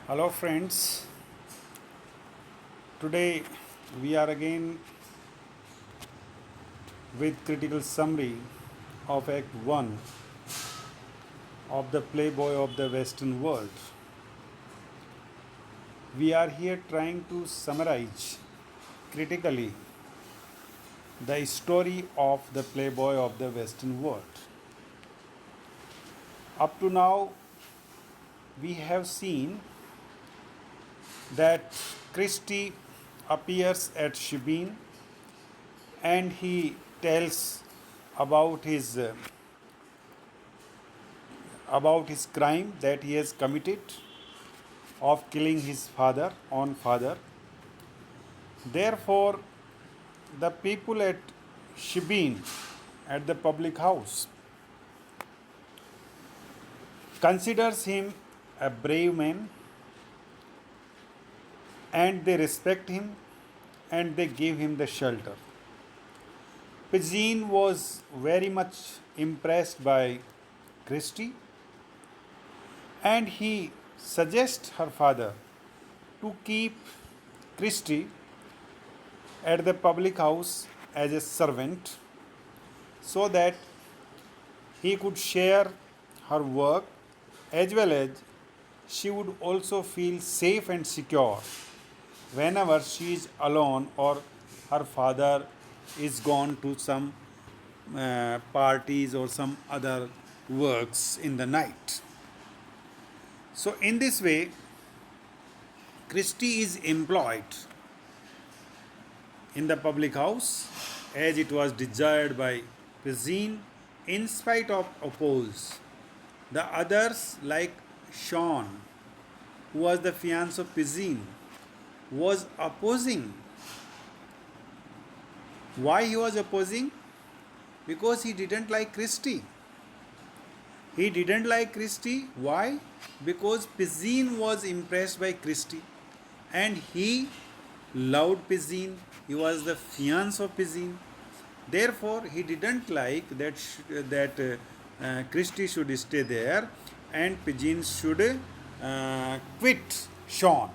Hello, friends. Today we are again with critical summary of Act 1 of the Playboy of the Western World. We are here trying to summarize critically the story of the Playboy of the Western World. Up to now, we have seen that Christie appears at Shebeen and he tells about his uh, about his crime that he has committed of killing his own father. Therefore, the people at Shebeen, at the public house, considers him a brave man and they respect him and they give him the shelter. Pizine was very much impressed by Christie and he suggests her father to keep Christie at the public house as a servant so that he could share her work as well as she would also feel safe and secure whenever she is alone or her father is gone to some parties or some other works in the night. So, in this way, Christie is employed in the public house as it was desired by Pizine in spite of oppose. The others like Sean, who was the fiance of Pizine, was opposing. Why he was opposing? Because he didn't like Christie. He didn't like Christie. Why? Because Pizine was impressed by Christie and he loved Pizine. He was the fiance of Pizine. Therefore, he didn't like that Christie should stay there and Pizine should quit Sean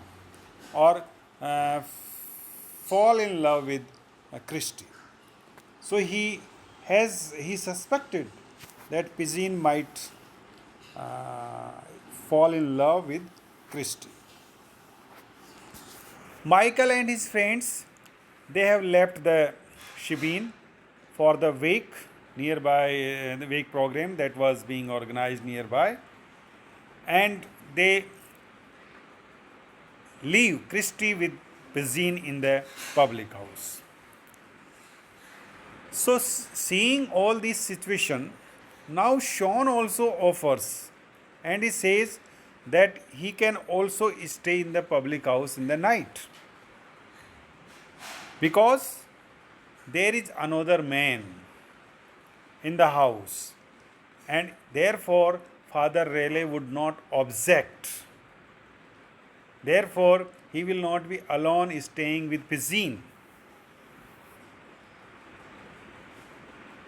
or fall in love with Christie. So he suspected that Pizine might uh, fall in love with Christie. Michael and his friends they have left the Shebeen for the wake nearby, the wake program that was being organized nearby, and they leave Christie with Pizine in the public house. So, seeing all this situation, now Sean also offers and he says that he can also stay in the public house in the night because there is another man in the house and therefore Father Raleigh would not object. Therefore, he will not be alone staying with Pizine.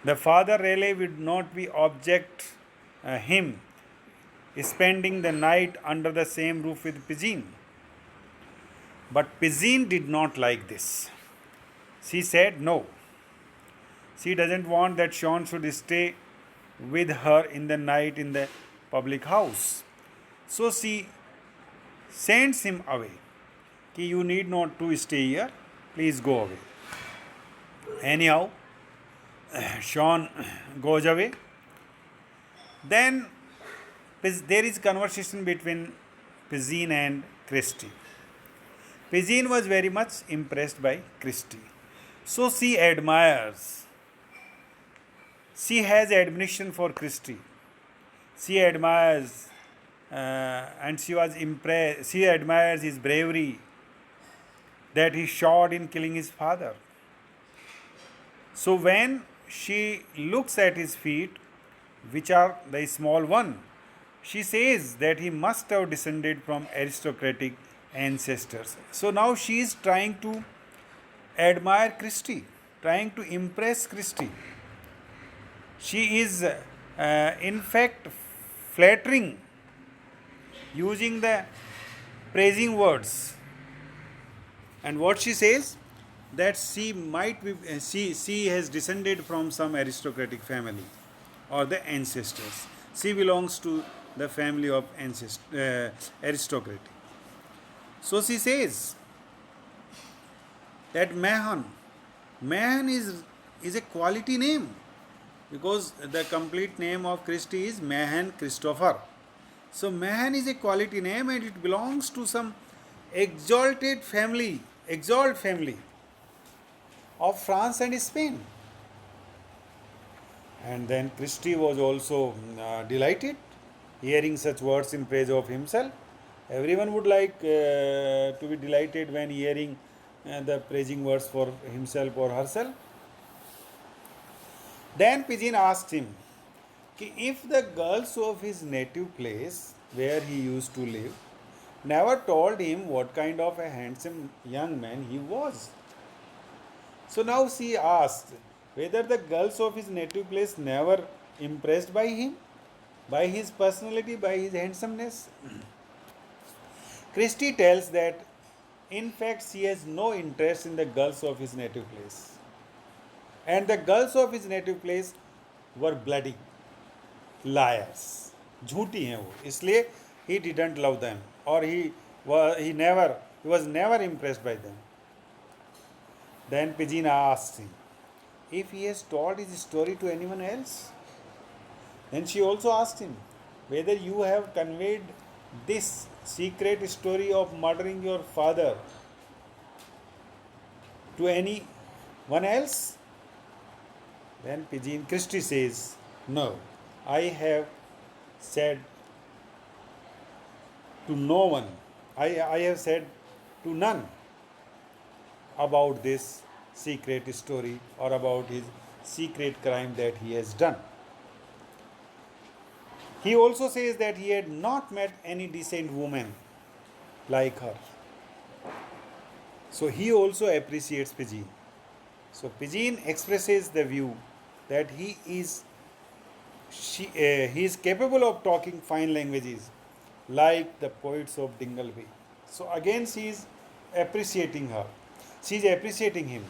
The Father Raleigh would not be object him spending the night under the same roof with Pizine. But Pizine did not like this. She said no. She doesn't want that Sean should stay with her in the night in the public house. So she sends him away. Ki you need not to stay here. Please go away. Anyhow, Sean goes away. Then there is conversation between Pizine and Christie. Pizine was very much impressed by Christie. So she admires. She has admiration for Christie. She admires and she was impressed. She admires his bravery that he showed in killing his father. So when she looks at his feet, which are the small one, she says that he must have descended from aristocratic ancestors. So now she is trying to admire Christie, trying to impress Christie. She is, in fact, flattering, using the praising words. And what she says, that she might be she has descended from some aristocratic family or the ancestors. She belongs to the family of aristocracy. So she says that Mahan is a quality name, because the complete name of Christie is Mahan Christopher. So Mahan is a quality name and it belongs to some exalted family of France and Spain. And then Christie was also delighted hearing such words in praise of himself. Everyone would like to be delighted when hearing the praising words for himself or herself. Then Pigeon asked him कि if the girls of his native place where he used to live never told him what kind of a handsome young man he was. So now she asked whether the girls of his native place never impressed by him, by his personality, by his handsomeness. Christie tells that in fact she has no interest in the girls of his native place. And the girls of his native place were bloody liars. झूठी हैं वो, इसलिए he didn't love them, or he was never impressed by them. Then Pigeon asked him if he has told his story to anyone else. Then she also asked him whether you have conveyed this secret story of murdering your father to anyone else. Then Christie says, no, I have said to no one, I have said to none about this secret story or about his secret crime that he has done. He also says that he had not met any decent woman like her. So he also appreciates Pigeon. So Pigeon expresses the view that he is capable of talking fine languages like the poets of Dingleby. So again she is appreciating her. She is appreciating him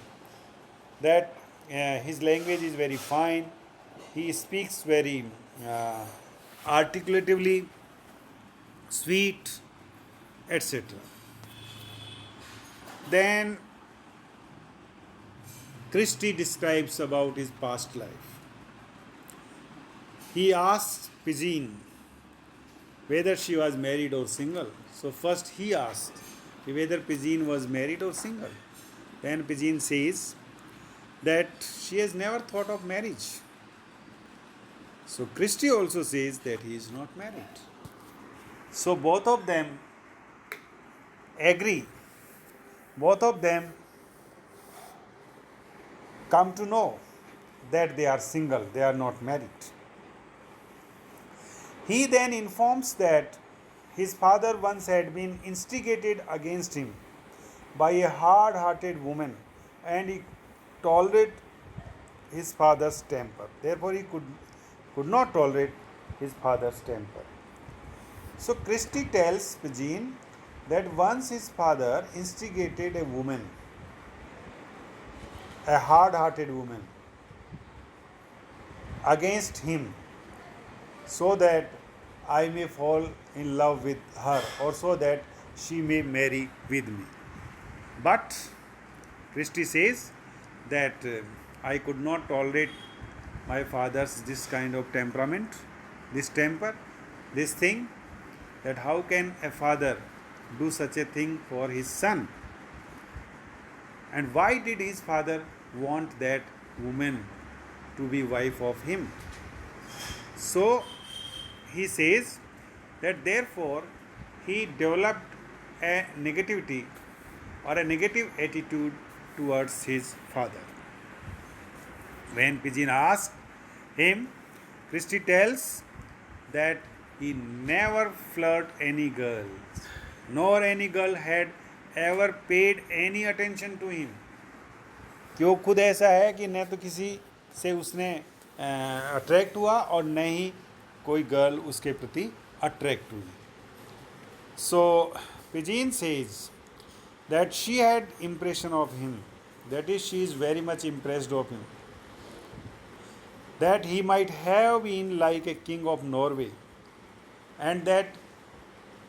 that his language is very fine. He speaks very articulatively, sweet, etc. Then Christie describes about his past life. He asks Pigeon whether she was married or single. So first he asked whether Pigeon was married or single. Then Pigeon says that she has never thought of marriage. So Christie also says that he is not married. So both of them agree. Both of them come to know that they are single, they are not married. He then informs that his father once had been instigated against him by a hard-hearted woman, and he tolerated his father's temper. Therefore, he could not tolerate his father's temper. So Christie tells Pigeon that once his father instigated a woman, a hard-hearted woman, against him, so that I may fall in love with her, or so that she may marry with me. But Christie says that I could not tolerate my father's this kind of temperament, this temper, this thing, that how can a father do such a thing for his son? And why did his father want that woman to be wife of him? So he says that therefore he developed a negativity or a negative attitude towards his father. When Pigeon asked him, Christie tells that he never flirted any girls, nor any girl had ever paid any attention to him. कि वो खुद ऐसा है कि न तो किसी से उसने अट्रैक्ट हुआ और न ही कोई गर्ल उसके प्रति अट्रैक्ट हुई. So Pigeon says that she had impression of him, that is, she is very much impressed of him, that he might have been like a king of Norway, and that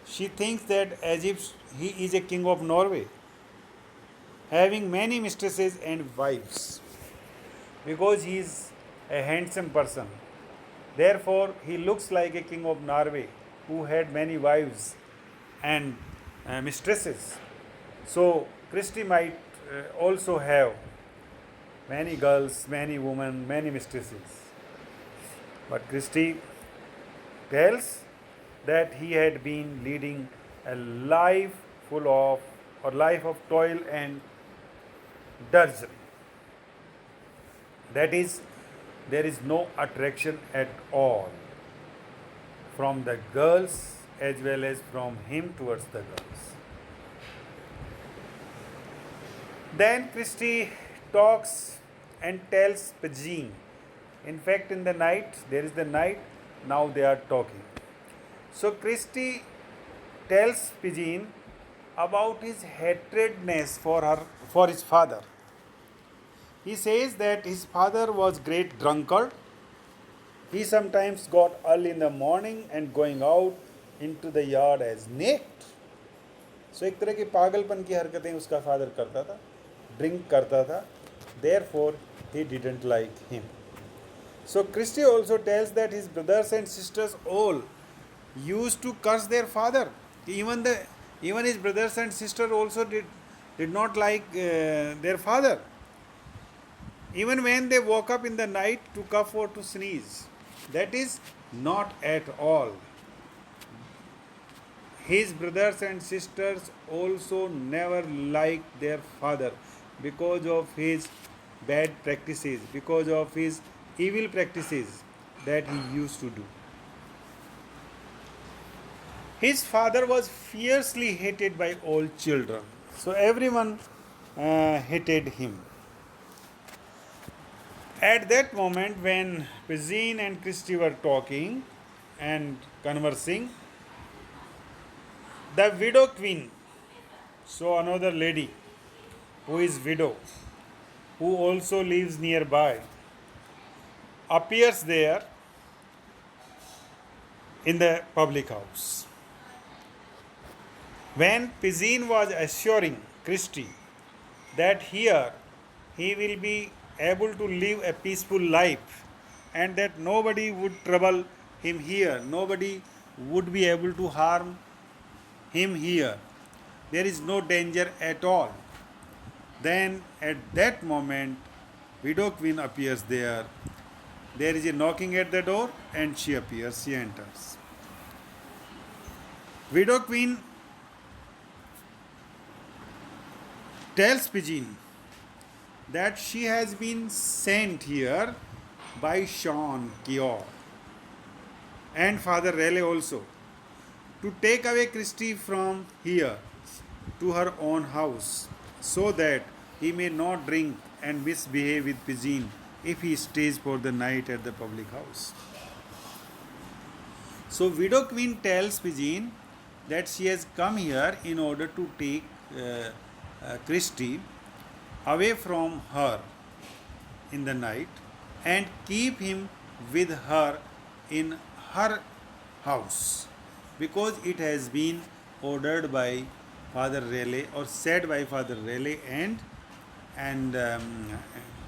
she thinks that as if he is a king of Norway, having many mistresses and wives, because he is a handsome person. Therefore, he looks like a king of Norway who had many wives and mistresses. So, Christie might also have many girls, many women, many mistresses. But Christie tells that he had been leading a life full of, or life of toil and drudgery. That is, there is no attraction at all from the girls as well as from him towards the girls. Then Christie talks and tells Pigeon. In fact, in the night, there is the night, now they are talking. So Christie tells Pigeon about his hatredness for his father. He says that his father was great drunkard. He sometimes got early in the morning and going out into the yard as naked. So एक तरह की पागलपन की हरकतें उसका father करता था, drink करता था. Therefore, he didn't like him. So Christie also tells that his brothers and sisters all used to curse their father. Even his brothers and sisters also did not like their father. Even when they woke up in the night to cough or to sneeze. That is not at all. His brothers and sisters also never liked their father because of his bad practices, because of his evil practices that he used to do. His father was fiercely hated by all children. So everyone hated him. At that moment, when Pigeon and Christie were talking and conversing, the widow queen, so another lady who is widow, who also lives nearby, appears there in the public house. When Pigeon was assuring Christie that here he will be able to live a peaceful life and that nobody would trouble him here, nobody would be able to harm him here, there is no danger at all. Then at that moment, widow queen appears there. There is a knocking at the door and she appears, she enters. Widow queen tells Pigeon that she has been sent here by Sean Kior and Father Raleigh also to take away Christie from here to her own house so that he may not drink and misbehave with Pigeon if he stays for the night at the public house. So widow queen tells Pigeon that she has come here in order to take Christie away from her in the night and keep him with her in her house, because it has been ordered by Father Raleigh or said by Father Raleigh and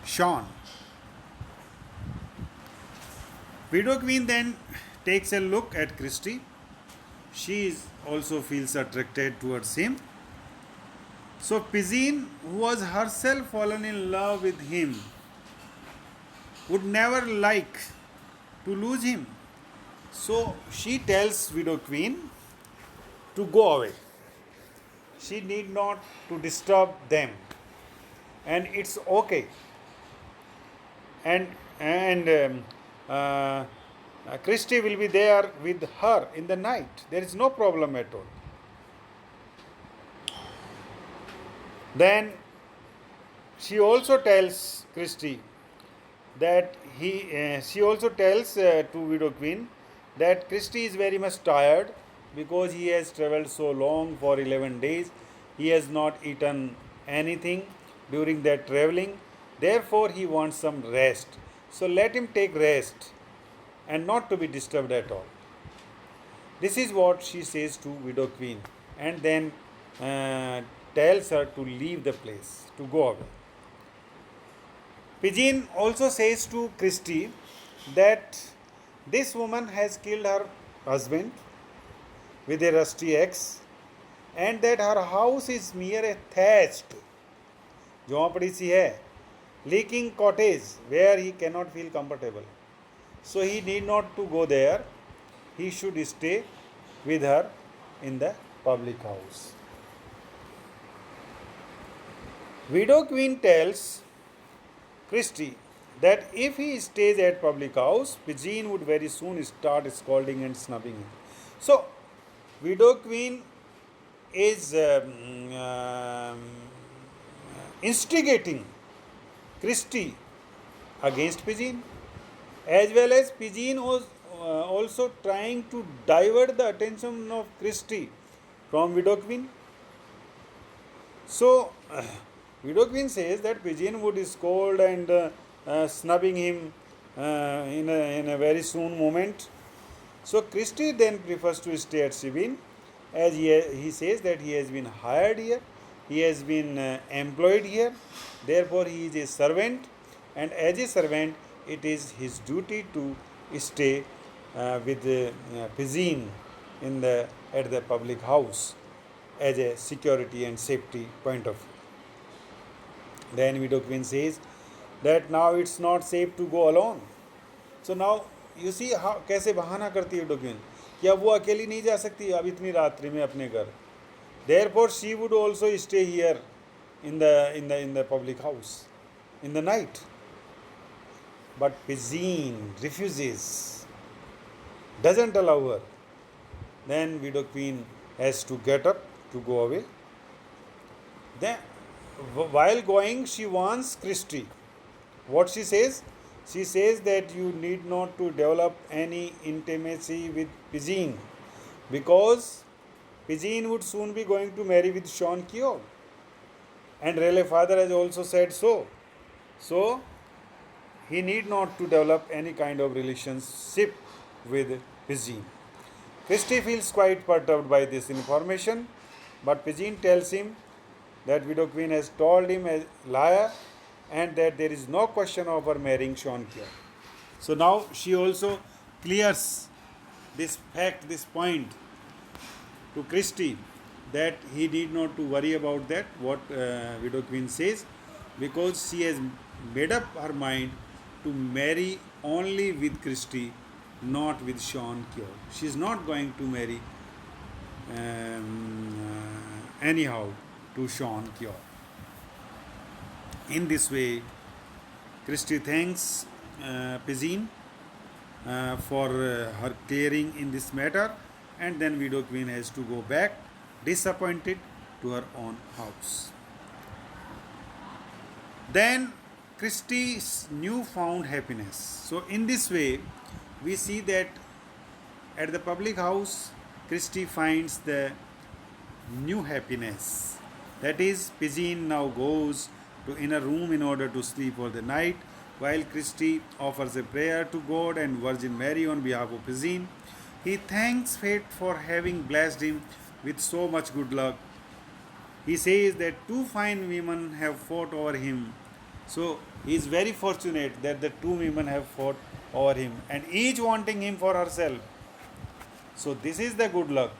Sean. Widow Queen then takes a look at Christie. She also feels attracted towards him. So Pigeon, who was herself fallen in love with him, would never like to lose him. So she tells Widow Queen to go away. She need not to disturb them, and it's okay. And Christie will be there with her in the night. There is no problem at all. Then she also tells Christie that she also tells to Widow Queen that Christie is very much tired because he has traveled so long for 11 days. He has not eaten anything during that traveling. Therefore, he wants some rest. So let him take rest and not to be disturbed at all. This is what she says to widow queen, and then uh, tells her to leave the place, to go away. Pigeon also says to Christie that this woman has killed her husband with a rusty axe, and that her house is mere a thatched झोंपड़ी सी है, leaking cottage where he cannot feel comfortable. So he need not to go there. He should stay with her in the public house. Widow Queen tells Christie that if he stays at public house, Pigeon would very soon start scolding and snubbing him. So, Widow Queen is instigating Christie against Pigeon, as well as Pigeon was also trying to divert the attention of Christie from Widow Queen. So, Widow Queen says that Pigeon would scold and snubbing him in a very soon moment. So, Christie then prefers to stay at Sibin, as he says that he has been hired here, he has been employed here, therefore he is a servant, and as a servant it is his duty to stay with Pigeon at the public house as a security and safety point of view. Then Widow Queen says that now it's not safe to go alone. So now you see how कैसे बहाना करती है window queen कि अब वो अकेली नहीं जा सकती अब इतनी रात्रि में अपने घर. Therefore she would also stay here in the public house in the night. But Pigeon refuses, doesn't allow her. Then Widow Queen has to get up to go away. Then while going, she warns Christie. What she says? She says that you need not to develop any intimacy with Pigeon, because Pigeon would soon be going to marry with Sean Keogh, and Raleigh father has also said so. So he need not to develop any kind of relationship with Pigeon. Christie feels quite perturbed by this information, but Pigeon tells him that Widow Queen has told him a liar and that there is no question of her marrying Sean Keogh. So now she also clears this fact, this point to Christie, that he need not to worry about that, what Widow Queen says, because she has made up her mind to marry only with Christie, not with Sean Keogh. She is not going to marry anyhow to Sean Keogh. In this way, Christie thanks Pigeon for her caring in this matter, and then Widow Queen has to go back disappointed to her own house. Then Christie's newfound happiness. So in this way, we see that at the public house, Christie finds the new happiness. That is, Pigeon now goes to inner room in order to sleep for the night, while Christie offers a prayer to God and Virgin Mary on behalf of Pigeon. He thanks fate for having blessed him with so much good luck. He says that two fine women have fought over him. So he is very fortunate that the two women have fought over him, and each wanting him for herself. So this is the good luck.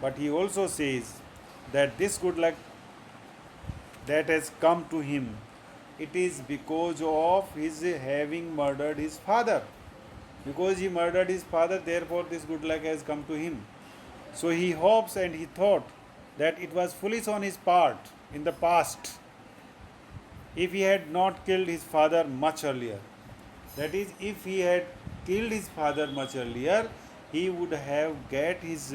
But he also says that this good luck that has come to him, it is because of his having murdered his father. Because he murdered his father, therefore this good luck has come to him. So he hopes and he thought that it was foolish on his part in the past if he had not killed his father much earlier. That is, if he had killed his father much earlier, he would have get his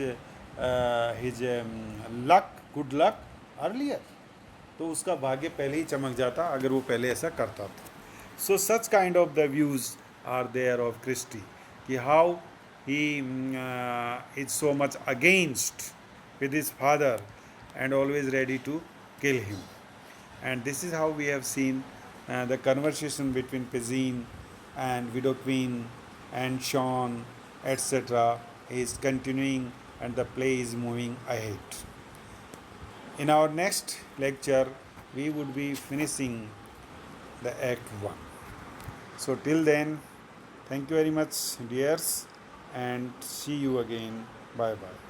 luck, good luck earlier. तो उसका भाग्य पहले ही चमक जाता अगर वो पहले ऐसा करता था. So such kind of the views are there of Christie, कि how he is so much against with his father and always ready to kill him. And this is how we have seen the conversation between Pezine and Widow Queen and Sean, etc. is continuing and the play is moving ahead. In our next lecture, we would be finishing the Act 1. So, till then, thank you very much, dears, and see you again. Bye bye.